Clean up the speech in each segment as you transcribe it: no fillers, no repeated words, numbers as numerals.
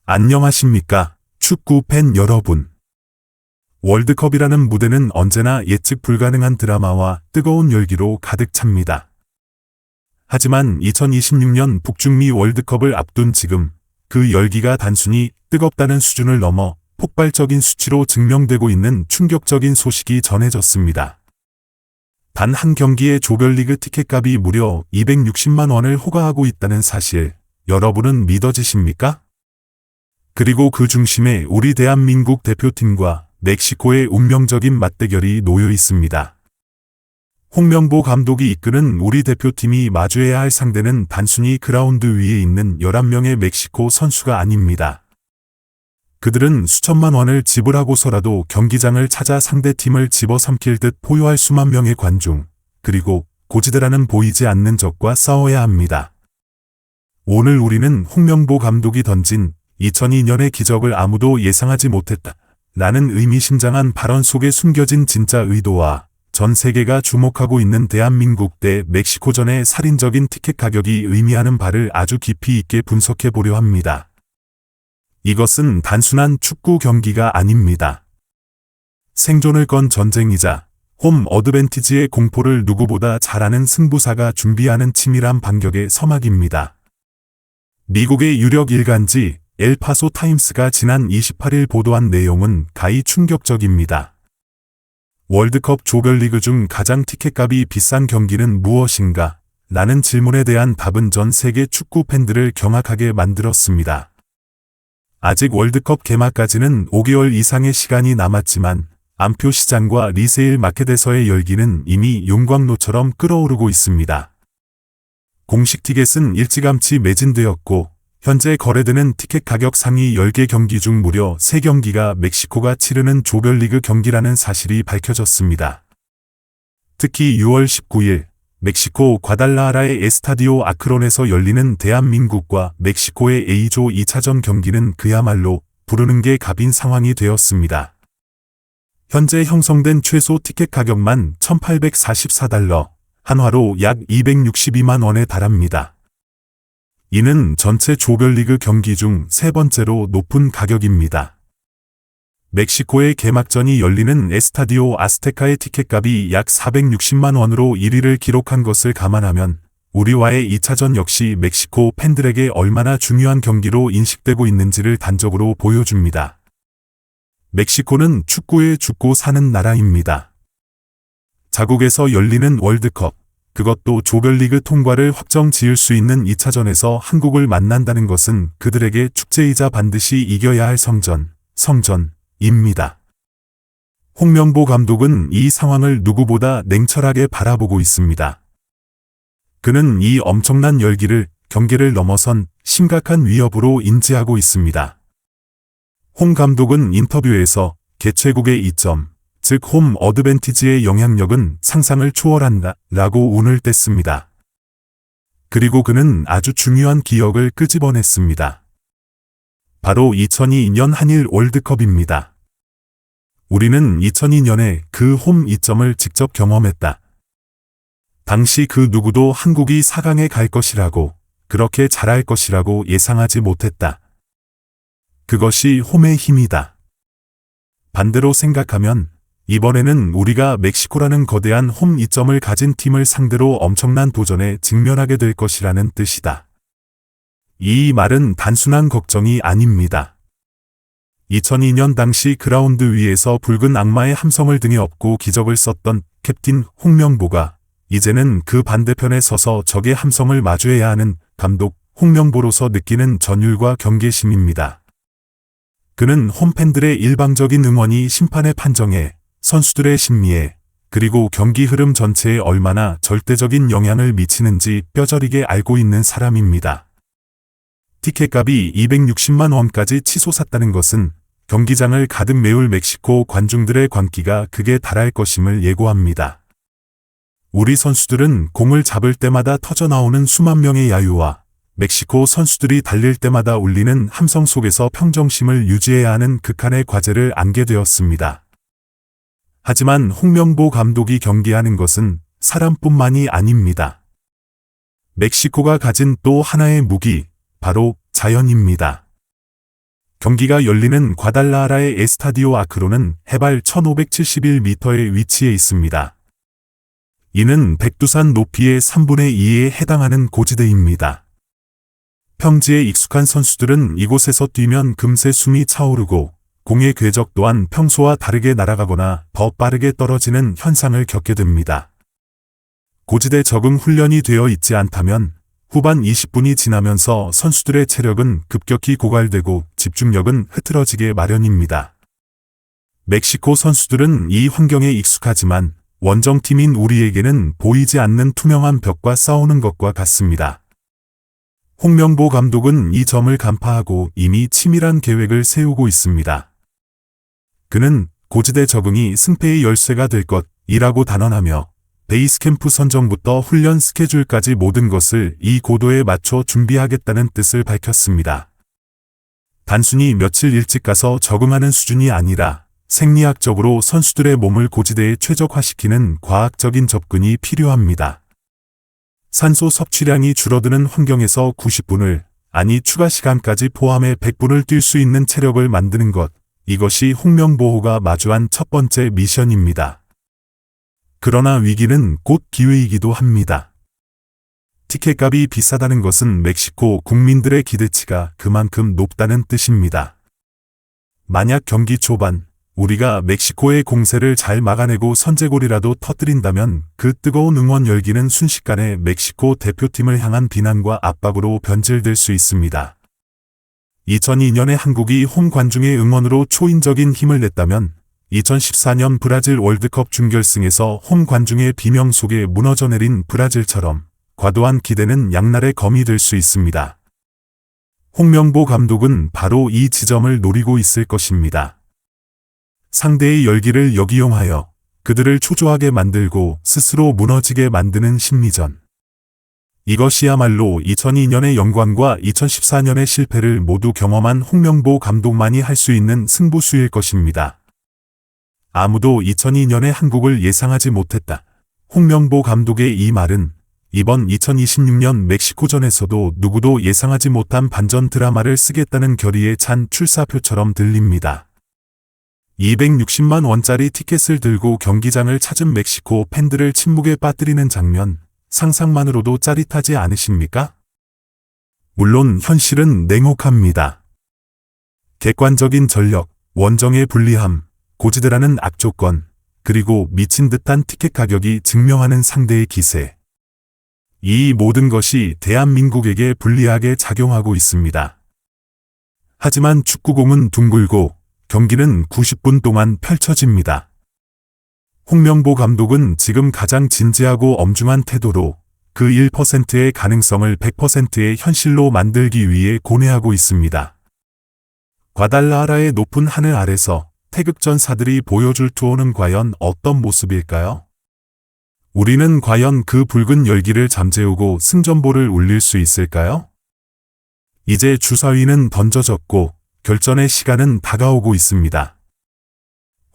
안녕하십니까, 축구 팬 여러분. 월드컵이라는 무대는 언제나 예측 불가능한 드라마와 뜨거운 열기로 가득 찹니다. 하지만 2026년 북중미 월드컵을 앞둔 지금 그 열기가 단순히 뜨겁다는 수준을 넘어 폭발적인 수치로 증명되고 있는 충격적인 소식이 전해졌습니다. 단 한 경기의 조별리그 티켓값이 무려 260만 원을 호가하고 있다는 사실, 여러분은 믿어지십니까? 그리고 그 중심에 우리 대한민국 대표팀과 멕시코의 운명적인 맞대결이 놓여 있습니다. 홍명보 감독이 이끄는 우리 대표팀이 마주해야 할 상대는 단순히 그라운드 위에 있는 11명의 멕시코 선수가 아닙니다. 그들은 수천만 원을 지불하고서라도 경기장을 찾아 상대팀을 집어삼킬 듯 포효할 수만 명의 관중, 그리고 고지대라는 보이지 않는 적과 싸워야 합니다. 오늘 우리는 홍명보 감독이 던진 2002년의 기적을 아무도 예상하지 못했다 라는 의미심장한 발언 속에 숨겨진 진짜 의도와 전 세계가 주목하고 있는 대한민국 대 멕시코전의 살인적인 티켓 가격이 의미하는 바를 아주 깊이 있게 분석해 보려 합니다. 이것은 단순한 축구 경기가 아닙니다. 생존을 건 전쟁이자 홈 어드밴티지의 공포를 누구보다 잘 아는 승부사가 준비하는 치밀한 반격의 서막입니다. 미국의 유력 일간지 엘파소 타임스가 지난 28일 보도한 내용은 가히 충격적입니다. 월드컵 조별리그 중 가장 티켓값이 비싼 경기는 무엇인가? 라는 질문에 대한 답은 전 세계 축구 팬들을 경악하게 만들었습니다. 아직 월드컵 개막까지는 5개월 이상의 시간이 남았지만 암표 시장과 리세일 마켓에서의 열기는 이미 용광로처럼 끓어오르고 있습니다. 공식 티켓은 일찌감치 매진되었고 현재 거래되는 티켓 가격 상위 10개 경기 중 무려 3경기가 멕시코가 치르는 조별리그 경기라는 사실이 밝혀졌습니다. 특히 6월 19일 멕시코 과달라하라의 에스타디오 아크론에서 열리는 대한민국과 멕시코의 A조 2차전 경기는 그야말로 부르는 게 갑인 상황이 되었습니다. 현재 형성된 최소 티켓 가격만 $1,844, 한화로 약 262만 원에 달합니다. 이는 전체 조별리그 경기 중 세 번째로 높은 가격입니다. 멕시코의 개막전이 열리는 에스타디오 아스테카의 티켓값이 약 460만 원으로 1위를 기록한 것을 감안하면 우리와의 2차전 역시 멕시코 팬들에게 얼마나 중요한 경기로 인식되고 있는지를 단적으로 보여줍니다. 멕시코는 축구에 죽고 사는 나라입니다. 자국에서 열리는 월드컵, 그것도 조별리그 통과를 확정 지을 수 있는 2차전에서 한국을 만난다는 것은 그들에게 축제이자 반드시 이겨야 할 성전입니다. 홍명보 감독은 이 상황을 누구보다 냉철하게 바라보고 있습니다. 그는 이 엄청난 열기를 경계를 넘어선 심각한 위협으로 인지하고 있습니다. 홍 감독은 인터뷰에서 개최국의 이점, 즉 홈 어드밴티지의 영향력은 상상을 초월한다 라고 운을 뗐습니다. 그리고 그는 아주 중요한 기억을 끄집어냈습니다. 바로 2002년 한일 월드컵입니다. 우리는 2002년에 그 홈 이점을 직접 경험했다. 당시 그 누구도 한국이 4강에 갈 것이라고, 그렇게 잘할 것이라고 예상하지 못했다. 그것이 홈의 힘이다. 반대로 생각하면 이번에는 우리가 멕시코라는 거대한 홈 이점을 가진 팀을 상대로 엄청난 도전에 직면하게 될 것이라는 뜻이다. 이 말은 단순한 걱정이 아닙니다. 2002년 당시 그라운드 위에서 붉은 악마의 함성을 등에 업고 기적을 썼던 캡틴 홍명보가 이제는 그 반대편에 서서 적의 함성을 마주해야 하는 감독 홍명보로서 느끼는 전율과 경계심입니다. 그는 홈팬들의 일방적인 응원이 심판의 판정에, 선수들의 심리에, 그리고 경기 흐름 전체에 얼마나 절대적인 영향을 미치는지 뼈저리게 알고 있는 사람입니다. 티켓값이 260만 원까지 치솟았다는 것은 경기장을 가득 메울 멕시코 관중들의 광기가 극에 달할 것임을 예고합니다. 우리 선수들은 공을 잡을 때마다 터져나오는 수만 명의 야유와 멕시코 선수들이 달릴 때마다 울리는 함성 속에서 평정심을 유지해야 하는 극한의 과제를 안게 되었습니다. 하지만 홍명보 감독이 경기하는 것은 사람뿐만이 아닙니다. 멕시코가 가진 또 하나의 무기, 바로 자연입니다. 경기가 열리는 과달라하라의 에스타디오 아크로는 해발 1571m에 위치해 있습니다. 이는 백두산 높이의 3분의 2에 해당하는 고지대입니다. 평지에 익숙한 선수들은 이곳에서 뛰면 금세 숨이 차오르고 공의 궤적 또한 평소와 다르게 날아가거나 더 빠르게 떨어지는 현상을 겪게 됩니다. 고지대 적응 훈련이 되어 있지 않다면 후반 20분이 지나면서 선수들의 체력은 급격히 고갈되고 집중력은 흐트러지게 마련입니다. 멕시코 선수들은 이 환경에 익숙하지만 원정팀인 우리에게는 보이지 않는 투명한 벽과 싸우는 것과 같습니다. 홍명보 감독은 이 점을 간파하고 이미 치밀한 계획을 세우고 있습니다. 그는 고지대 적응이 승패의 열쇠가 될 것이라고 단언하며 베이스캠프 선정부터 훈련 스케줄까지 모든 것을 이 고도에 맞춰 준비하겠다는 뜻을 밝혔습니다. 단순히 며칠 일찍 가서 적응하는 수준이 아니라 생리학적으로 선수들의 몸을 고지대에 최적화시키는 과학적인 접근이 필요합니다. 산소 섭취량이 줄어드는 환경에서 90분을, 아니 추가 시간까지 포함해 100분을 뛸 수 있는 체력을 만드는 것, 이것이 홍명보호가 마주한 첫 번째 미션입니다. 그러나 위기는 곧 기회이기도 합니다. 티켓값이 비싸다는 것은 멕시코 국민들의 기대치가 그만큼 높다는 뜻입니다. 만약 경기 초반 우리가 멕시코의 공세를 잘 막아내고 선제골이라도 터뜨린다면 그 뜨거운 응원 열기는 순식간에 멕시코 대표팀을 향한 비난과 압박으로 변질될 수 있습니다. 2002년에 한국이 홈 관중의 응원으로 초인적인 힘을 냈다면 2014년 브라질 월드컵 준결승에서 홈 관중의 비명 속에 무너져 내린 브라질처럼 과도한 기대는 양날의 검이 될 수 있습니다. 홍명보 감독은 바로 이 지점을 노리고 있을 것입니다. 상대의 열기를 역이용하여 그들을 초조하게 만들고 스스로 무너지게 만드는 심리전. 이것이야말로 2002년의 영광과 2014년의 실패를 모두 경험한 홍명보 감독만이 할 수 있는 승부수일 것입니다. 아무도 2002년의 한국을 예상하지 못했다. 홍명보 감독의 이 말은 이번 2026년 멕시코전에서도 누구도 예상하지 못한 반전 드라마를 쓰겠다는 결의에 찬 출사표처럼 들립니다. 260만 원짜리 티켓을 들고 경기장을 찾은 멕시코 팬들을 침묵에 빠뜨리는 장면, 상상만으로도 짜릿하지 않으십니까? 물론 현실은 냉혹합니다. 객관적인 전력, 원정의 불리함, 고지대라는 악조건, 그리고 미친 듯한 티켓 가격이 증명하는 상대의 기세. 이 모든 것이 대한민국에게 불리하게 작용하고 있습니다. 하지만 축구공은 둥글고 경기는 90분 동안 펼쳐집니다. 홍명보 감독은 지금 가장 진지하고 엄중한 태도로 그 1%의 가능성을 100%의 현실로 만들기 위해 고뇌하고 있습니다. 과달라하라의 높은 하늘 아래서 태극전사들이 보여줄 투어는 과연 어떤 모습일까요? 우리는 과연 그 붉은 열기를 잠재우고 승전보를 울릴 수 있을까요? 이제 주사위는 던져졌고 결전의 시간은 다가오고 있습니다.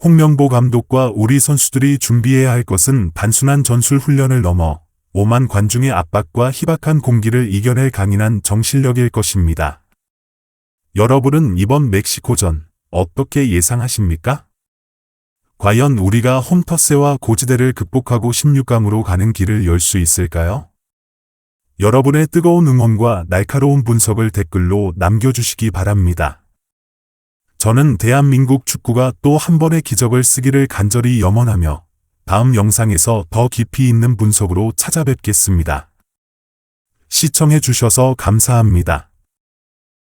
홍명보 감독과 우리 선수들이 준비해야 할 것은 단순한 전술 훈련을 넘어 오만 관중의 압박과 희박한 공기를 이겨낼 강인한 정신력일 것입니다. 여러분은 이번 멕시코전 어떻게 예상하십니까? 과연 우리가 홈터세와 고지대를 극복하고 16강으로 가는 길을 열 수 있을까요? 여러분의 뜨거운 응원과 날카로운 분석을 댓글로 남겨주시기 바랍니다. 저는 대한민국 축구가 또 한 번의 기적을 쓰기를 간절히 염원하며 다음 영상에서 더 깊이 있는 분석으로 찾아뵙겠습니다. 시청해 주셔서 감사합니다.